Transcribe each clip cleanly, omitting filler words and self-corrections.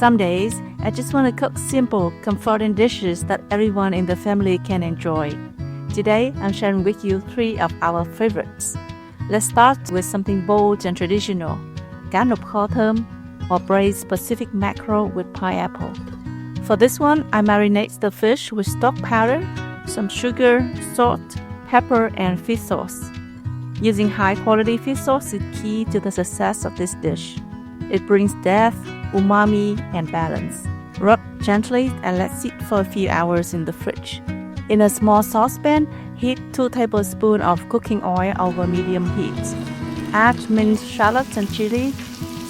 Some days, I just want to cook simple, comforting dishes that everyone in the family can enjoy. Today, I'm sharing with you 3 of our favorites. Let's start with something bold and traditional, cá nộp kho thơm, or braised Pacific mackerel with pineapple. For this one, I marinate the fish with stock powder, some sugar, salt, pepper, and fish sauce. Using high-quality fish sauce is key to the success of this dish. It brings depth, umami, and balance. Rub gently and let sit for a few hours in the fridge. In a small saucepan, heat 2 tablespoons of cooking oil over medium heat. Add minced shallots and chili.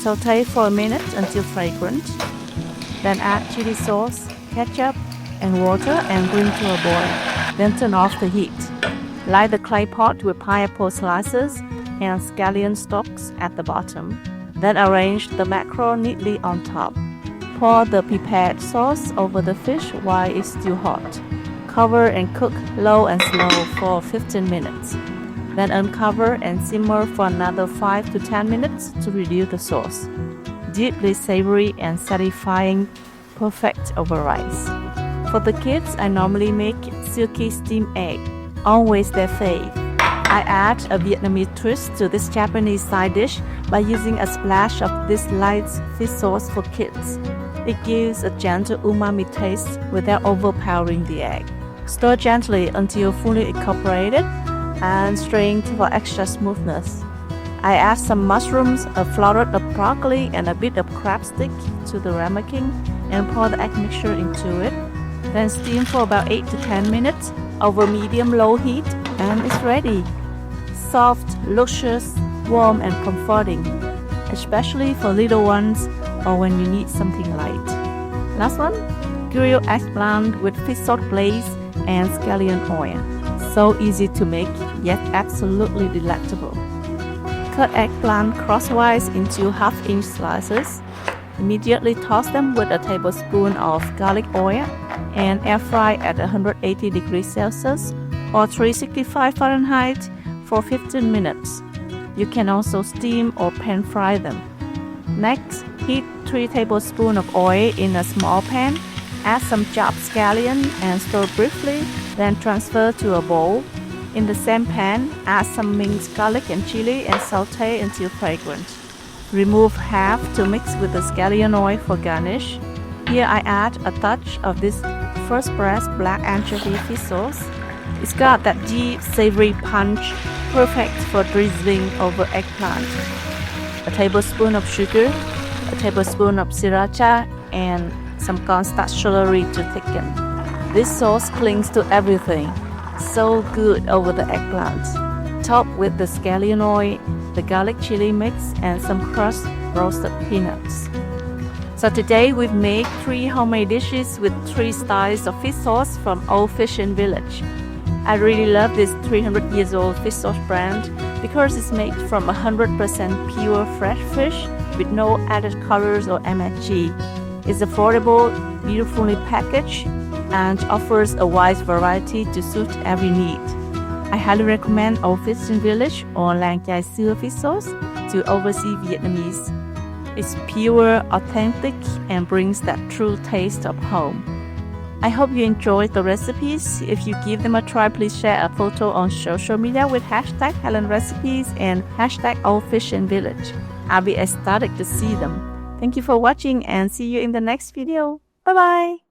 Saute for a minute until fragrant. Then add chili sauce, ketchup, and water and bring to a boil. Then turn off the heat. Light the clay pot with pineapple slices and scallion stalks at the bottom. Then arrange the mackerel neatly on top. Pour the prepared sauce over the fish while it's still hot. Cover and cook low and slow for 15 minutes. Then uncover and simmer for another 5 to 10 minutes to reduce the sauce. Deeply savory and satisfying, perfect over rice. For the kids, I normally make Silky steamed egg, always their fave. I add a Vietnamese twist to this Japanese side dish by using a splash of this light fish sauce for kids. It gives a gentle umami taste without overpowering the egg. Stir gently until fully incorporated and strain for extra smoothness. I add some mushrooms, a floret of broccoli, and a bit of crab stick to the ramekin and pour the egg mixture into it. Then steam for about 8 to 10 minutes over medium-low heat and it's ready. Soft, luscious, warm, and comforting, especially for little ones or when you need something light. Last one, grilled eggplant with fish sauce glaze and scallion oil. So easy to make, yet absolutely delectable. Cut eggplant crosswise into half-inch slices. Immediately toss them with a tablespoon of garlic oil and air fry at 180 degrees Celsius or 365 Fahrenheit for 15 minutes. You can also steam or pan fry them. Next, heat 3 tablespoons of oil in a small pan. Add some chopped scallion and stir briefly, then transfer to a bowl. In the same pan, add some minced garlic and chili and saute until fragrant. Remove half to mix with the scallion oil for garnish. Here I add a touch of this first press black anchovy fish sauce. It's got that deep savory punch, perfect for drizzling over eggplant. A tablespoon of sugar, a tablespoon of sriracha, and some cornstarch celery to thicken. This sauce clings to everything. So good over the eggplant. Top with the scallion oil, the garlic chili mix, and some crushed roasted peanuts. So today we've made 3 homemade dishes with 3 styles of fish sauce from oldfishingvillage. I really love this 300 years old fish sauce brand because it's made from 100% pure fresh fish with no added colors or MSG. It's affordable, beautifully packaged, and offers a wide variety to suit every need. I highly recommend oldfishingvillage or Làng Chài Xưa fish sauce to overseas Vietnamese. It's pure, authentic, and brings that true taste of home. I hope you enjoyed the recipes. If you give them a try, please share a photo on social media with hashtag HelenRecipes and hashtag oldfishingvillage. I'll be ecstatic to see them. Thank you for watching and see you in the next video. Bye bye!